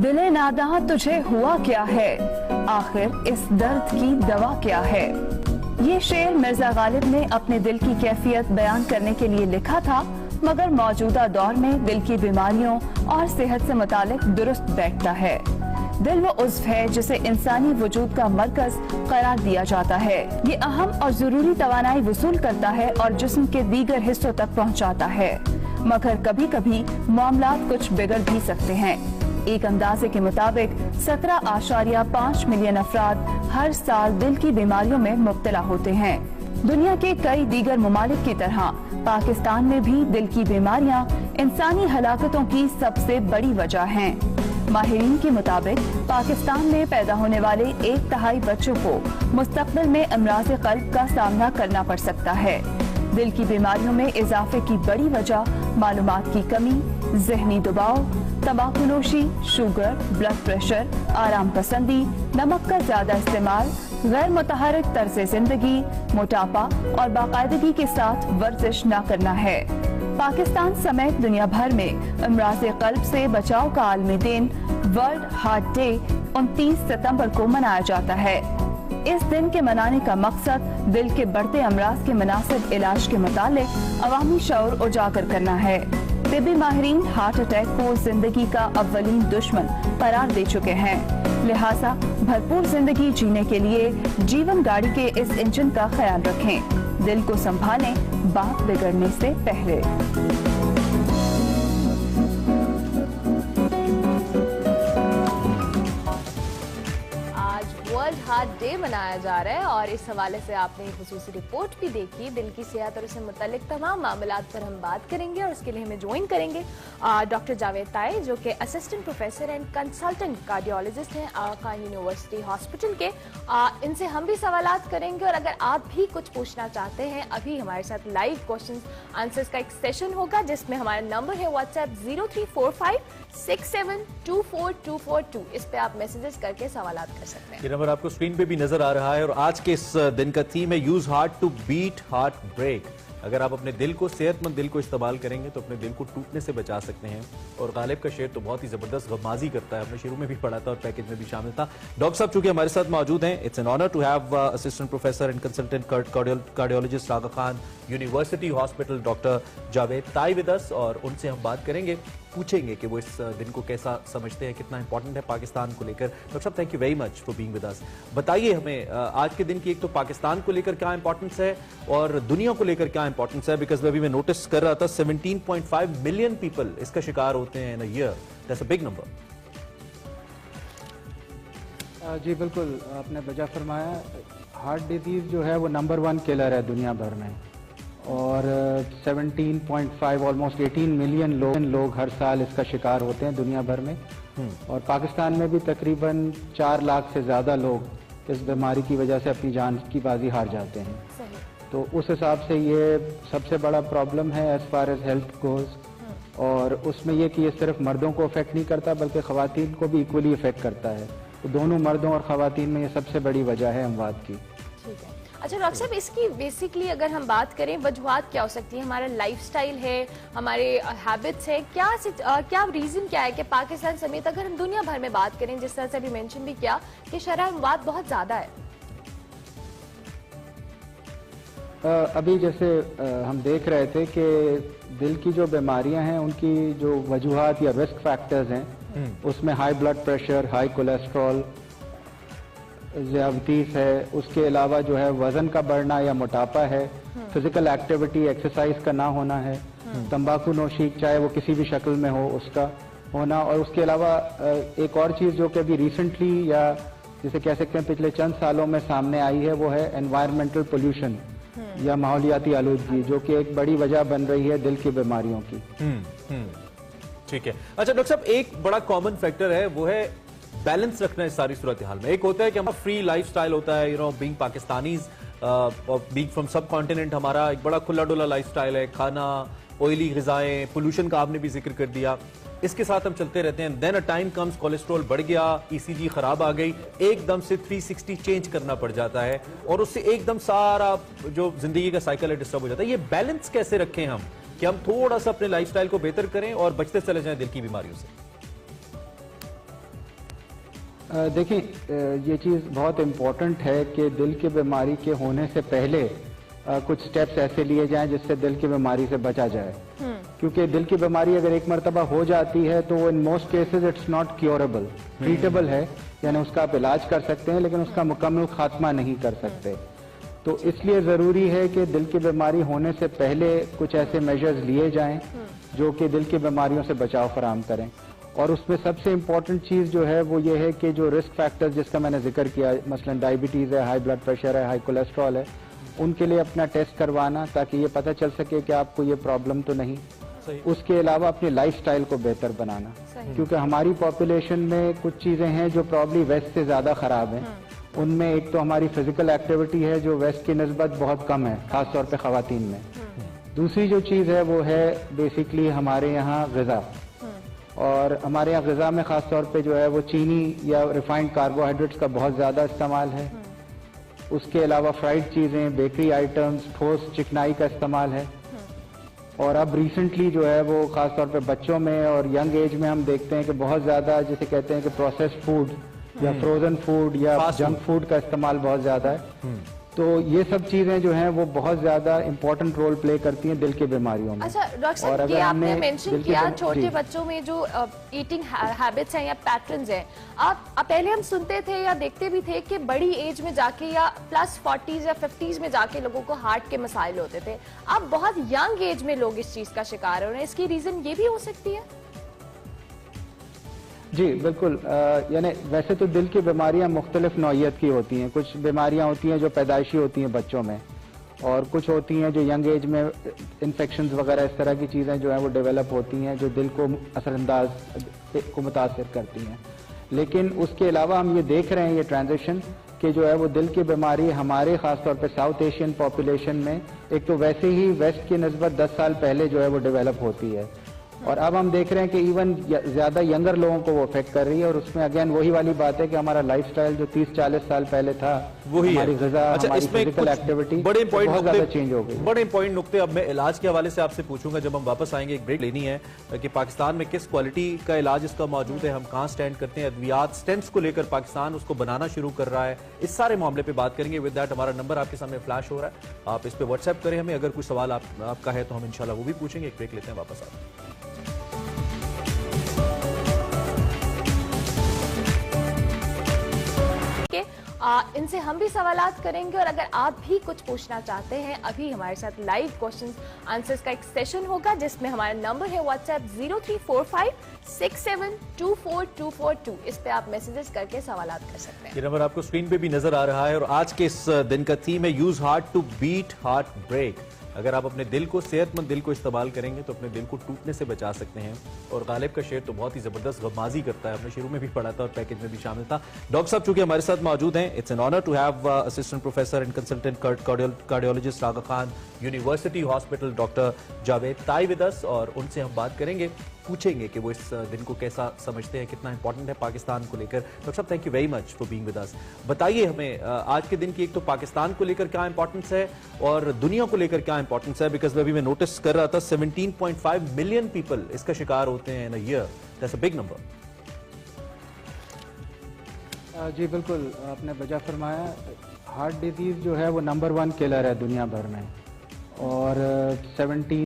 दिले नादां तुझे हुआ क्या है, आखिर इस दर्द की दवा क्या है। ये शेर मिर्जा गालिब ने अपने दिल की कैफियत बयान करने के लिए लिखा था, मगर मौजूदा दौर में दिल की बीमारियों और सेहत से मुतालिक दुरुस्त बैठता है। दिल वो उज़्व है जिसे इंसानी वजूद का मरकज करार दिया जाता है। ये अहम और जरूरी तवानाई वसूल करता है और जिस्म के दीगर हिस्सों तक पहुंचाता है, मगर कभी कभी मामलात कुछ बिगड़ भी सकते हैं। एक अंदाजे के मुताबिक 17.5 मिलियन अफराद हर साल दिल की बीमारियों में मुब्तला होते हैं। दुनिया के कई दीगर ममालिक की तरह पाकिस्तान में भी दिल की बीमारियां इंसानी हलाकतों की सबसे बड़ी वजह हैं। माहिरीन के मुताबिक पाकिस्तान में पैदा होने वाले 1/3 बच्चों को मुस्तकबिल में अमराज़ क़ल्ब का सामना करना पड़ सकता है। दिल की बीमारियों में इजाफे की बड़ी वजह मालूमात की कमी, ज़हनी दबाव, तंबाकूनोशी, शुगर, ब्लड प्रेशर, आराम पसंदी, नमक का ज्यादा इस्तेमाल, गैर मुतहर्रिक तर्ज जिंदगी, मोटापा और बाकायदगी के साथ वर्जिश न करना है। पाकिस्तान समेत दुनिया भर में अमराज़ क़ल्ब से बचाव का आलमी दिन वर्ल्ड हार्ट डे 29 सितंबर को मनाया जाता है। इस दिन के मनाने का मकसद दिल के बढ़ते अमराज के मुनासिब इलाज के मुतालिक अवामी शऊर उजागर करना है। तिब्बी माहिरीन हार्ट अटैक को जिंदगी का अव्वलीन दुश्मन करार दे चुके हैं, लिहाजा भरपूर जिंदगी जीने के लिए जीवन गाड़ी के इस इंजन का ख्याल रखें। दिल को संभालें बात बिगड़ने से पहले। हार्ट डे मनाया जा रहा है और इस हवाले से आपने एक खुसूसी रिपोर्ट भी देखी। दिल की सेहत और उससे मुतल्लिक तमाम मामलात पर हम बात करेंगे और उसके लिए हमें ज्वाइन करेंगे डॉक्टर जावेद ताई, जो कि assistant professor and consultant cardiologist हैं खान यूनिवर्सिटी हॉस्पिटल के। इनसे हम भी सवालात करेंगे और अगर आप भी कुछ पूछना चाहते हैं, अभी हमारे साथ लाइव क्वेश्चन आंसर्स का एक सेशन होगा जिसमें हमारा नंबर है व्हाट्सएप 034567244242। इस पे आप मैसेजेस करके सवालात कर सकते हैं। ये नंबर आपको स्क्रीन पे भी नजर आ रहा है और आज के इस दिन का थीम है use heart to beat heartbreak. अगर आप अपने दिल को, सेहतमंद दिल को इस्तेमाल करेंगे तो अपने दिल को टूटने से बचा सकते हैं। और गालिब का शेर तो बहुत ही जबरदस्त गमाजी करता है, हमने शुरू में भी पढ़ा था और पैकेज में भी शामिल था। डॉक्टर साहब चूंकि हमारे साथ मौजूद हैं, it's an honour to have assistant professor and consultant cardiologist Aga Khan University Hospital doctor Javed Tai with अस, और उनसे हम बात करेंगे, पूछेंगे कि वो इस दिन को कैसा समझते हैं, कितना इंपॉर्टेंट है पाकिस्तान को लेकर। डॉक्टर साहब thank you very much for being with us. बताइए हमें आज के दिन की एक तो पाकिस्तान को लेकर क्या इंपॉर्टेंस है और दुनिया को लेकर क्या इंपॉर्टेंस है, बिकॉज अभी मैं नोटिस कर रहा था 17.5 मिलियन पीपल इसका शिकार होते हैं in a year. That's a big number. जी बिल्कुल, आपने वजह फरमाया। हार्ट डिजीज जो है वो नंबर 1 किलर है दुनिया भर में और 17.5 ऑलमोस्ट 18 मिलियन लोग हर साल इसका शिकार होते हैं दुनिया भर में। और पाकिस्तान में भी तकरीबन 4 लाख से ज़्यादा लोग इस बीमारी की वजह से अपनी जान की बाजी हार जाते हैं। तो उस हिसाब से ये सबसे बड़ा प्रॉब्लम है as far as health goes. और उसमें ये कि ये सिर्फ मर्दों को अफेक्ट नहीं करता बल्कि ख़वातीन को भी इक्वली अफेक्ट करता है। तो दोनों मर्दों और ख़वातीन में ये सबसे बड़ी वजह है अमवात की। ठीक है। अच्छा डॉक्टर साहब, इसकी बेसिकली अगर हम बात करें वजूहात क्या हो सकती है? हमारा लाइफस्टाइल है, हमारे हैबिट्स है, क्या रीज़न क्या है कि पाकिस्तान समेत अगर हम दुनिया भर में बात करें, जिस तरह से अभी मेंशन भी किया कि शरह अमवात बहुत ज़्यादा है। अभी जैसे हम देख रहे थे कि दिल की जो बीमारियां हैं उनकी जो वजूहात या रिस्क फैक्टर्स हैं उसमें high blood pressure, high cholesterol, ज़ियादतीस है, उसके अलावा जो है वजन का बढ़ना या मोटापा है, फिजिकल एक्टिविटी एक्सरसाइज का ना होना है, तंबाकू नोशी चाहे वो किसी भी शक्ल में हो उसका होना, और उसके अलावा एक और चीज़ जो कि अभी रिसेंटली या जिसे कह सकते हैं पिछले चंद सालों में सामने आई है वो है एनवायरमेंटल पोल्यूशन या माहौलियाती आलूदगी, जो कि एक बड़ी वजह बन रही है दिल की बीमारियों की। ठीक है। अच्छा डॉक्टर साहब, एक बड़ा कॉमन फैक्टर है वो है बैलेंस रखना है सारी सूरत हाल में। एक होता है कि हमारा फ्री लाइफस्टाइल होता है, बीइंग पाकिस्तानीज और बीइंग फ्रॉम सब कॉन्टिनेंट, हमारा एक बड़ा खुला डुला लाइफस्टाइल है, खाना, ऑयली ग़िज़ाएं, पोल्यूशन का आपने भी जिक्र कर दिया, इसके साथ हम चलते रहते हैं। Then a time comes, cholesterol बढ़ गया, ईसीजी खराब आ गई, एकदम से 360 चेंज करना पड़ जाता है और उससे एकदम सारा जो जिंदगी का साइकिल है डिस्टर्ब हो जाता है। ये बैलेंस कैसे रखें हम कि हम थोड़ा सा अपने लाइफस्टाइल को बेहतर करें और बचते चले जाएं दिल की बीमारियों से? دیکھیں یہ چیز بہت امپورٹنٹ ہے کہ دل کی بیماری کے ہونے سے پہلے کچھ سٹیپس ایسے لیے جائیں جس سے دل کی بیماری سے بچا جائے، کیونکہ دل کی بیماری اگر ایک مرتبہ ہو جاتی ہے تو in most cases it's not curable, treatable ہے، یعنی اس کا آپ علاج کر سکتے ہیں لیکن اس کا مکمل خاتمہ نہیں کر سکتے. تو اس لیے ضروری ہے کہ دل کی بیماری ہونے سے پہلے کچھ ایسے میجرز لیے جائیں جو کہ دل کی بیماریوں سے بچاؤ فراہم کریں. اور اس میں سب سے امپورٹنٹ چیز جو ہے وہ یہ ہے کہ جو رسک فیکٹر جس کا میں نے ذکر کیا، مثلا ڈائبٹیز ہے، ہائی بلڈ پریشر ہے، ہائی کولیسٹرول ہے، ان کے لیے اپنا ٹیسٹ کروانا تاکہ یہ پتہ چل سکے کہ آپ کو یہ پرابلم تو نہیں. اس کے علاوہ اپنی لائف سٹائل کو بہتر بنانا، کیونکہ ہماری پاپولیشن میں کچھ چیزیں ہیں جو پرابلی ویسٹ سے زیادہ خراب ہیں. ان میں ایک تو ہماری فزیکل ایکٹیویٹی ہے جو ویسٹ کی نسبت بہت کم ہے، خاص طور پہ خواتین میں. دوسری جو چیز ہے وہ ہے بیسیکلی ہمارے یہاں غذا، اور ہمارے یہاں غذا میں خاص طور پہ جو ہے وہ چینی یا ریفائنڈ کاربوہائیڈریٹس کا بہت زیادہ استعمال ہے. اس کے علاوہ فرائیڈ چیزیں، بیکری آئٹمز، ٹھوس چکنائی کا استعمال ہے. اور اب ریسنٹلی جو ہے وہ خاص طور پہ بچوں میں اور ینگ ایج میں ہم دیکھتے ہیں کہ بہت زیادہ جسے کہتے ہیں کہ پروسیسڈ فوڈ یا فروزن فوڈ یا جنک فوڈ کا استعمال بہت زیادہ ہے. تو یہ سب چیزیں جو ہیں وہ بہت زیادہ امپورٹنٹ رول پلے کرتی ہیں دل کی بیماریوں میں. اچھا ڈاکٹر صاحب، یہ آپ نے مینشن کیا چھوٹے بچوں میں جو ایٹنگ ہیبٹس ہیں یا پیٹرنز ہیں، آپ پہلے ہم سنتے تھے یا دیکھتے بھی تھے کہ بڑی ایج میں جا کے یا پلس 40s یا 50s میں جا کے لوگوں کو ہارٹ کے مسائل ہوتے تھے. اب بہت ینگ ایج میں لوگ اس چیز کا شکار ہو رہے ہیں، اس کی ریزن یہ بھی ہو سکتی ہے؟ جی بالکل، یعنی ویسے تو دل کی بیماریاں مختلف نوعیت کی ہوتی ہیں. کچھ بیماریاں ہوتی ہیں جو پیدائشی ہوتی ہیں بچوں میں، اور کچھ ہوتی ہیں جو ینگ ایج میں انفیکشنز وغیرہ اس طرح کی چیزیں جو ہیں وہ ڈیولپ ہوتی ہیں جو دل کو اثر انداز کو متاثر کرتی ہیں. لیکن اس کے علاوہ ہم یہ دیکھ رہے ہیں یہ ٹرانزیشن کہ جو ہے وہ دل کی بیماری ہمارے خاص طور پہ ساؤتھ ایشین پاپولیشن میں ایک تو ویسے ہی ویسٹ کی نسبت 10 سال پہلے جو ہے وہ ڈیولپ ہوتی ہے، اور اب ہم دیکھ رہے ہیں کہ ایون زیادہ ینگر لوگوں کو وہ افیکٹ کر رہی ہے. اور اس میں اگین وہی والی بات ہے کہ ہمارا لائف سٹائل جو 30-40 سال پہلے تھا، وہی ہماری غذا، ہماری فزیکل ایکٹیویٹی بہت زیادہ چینج ہو گئی. بڑے امپورٹنٹ نقطے اب میں علاج کے حوالے سے آپ سے پوچھوں گا جب ہم واپس آئیں گے. ایک بریک لینی ہے کہ پاکستان میں کس کوالٹی کا علاج اس کا موجود ہے، ہم کہاں سٹینڈ کرتے ہیں، ادویات سٹینٹس کو لے کر پاکستان اس کو بنانا شروع کر رہا ہے، اس سارے معاملے پہ بات کریں گے. ود دیٹ ہمارا نمبر آپ کے سامنے فلیش ہو رہا ہے، آپ اس پہ واٹس ایپ کریں ہمیں. اگر کوئی سوال آپ کا ہے تو ہم انشاءاللہ وہ بھی پوچھیں گے. ایک بریک لیتے ہیں، واپس آتے ہیں. ان سے ہم بھی سوالات کریں گے، اور اگر آپ بھی کچھ پوچھنا چاہتے ہیں ابھی ہمارے ساتھ لائیو کوشچنز آنسرز کا ایک سیشن ہوگا جس میں ہمارا نمبر ہے واٹس ایپ 0345672422. اس پہ آپ میسیجز کر کے سوالات کر سکتے ہیں. یہ نمبر آپ کو اسکرین پہ بھی نظر آ رہا ہے. اور آج کے اس دن کا تھیم ہے use heart to beat heartbreak. اگر آپ اپنے دل کو، صحت مند دل کو استعمال کریں گے تو اپنے دل کو ٹوٹنے سے بچا سکتے ہیں. اور غالب کا شعر تو بہت ہی زبردست غمازی کرتا ہے، ہم نے شروع میں بھی پڑھا تھا اور پیکج میں بھی شامل تھا. ڈاکٹر صاحب چونکہ ہمارے ساتھ موجود ہیں، it's an honour to have assistant professor and consultant cardiologist Aga Khan university hospital doctor Javed Tai with us. اور ان سے ہم بات کریں گے، پوچھیں گے کہ وہ اس دن کو کیسا سمجھتے ہیں، کتنا امپورٹنٹ ہے پاکستان کو لے کر. ڈاکٹر صاحب thank you very much for being with us. بتائیے ہمیں آج کے دن کی ایک تو پاکستان کو لے کر کیا امپورٹنس ہے اور دنیا کو لے کر کیا امپورٹنس ہے، بیکاز ابھی میں نوٹس کر رہا تھا 17.5 ملین پیپل اس کا شکار ہوتے ہیں in a year. That's a big number. جی بالکل، آپ نے بجا فرمایا. ہارٹ ڈیزیز جو ہے وہ نمبر 1 کلر ہے دنیا بھر میں، اور 17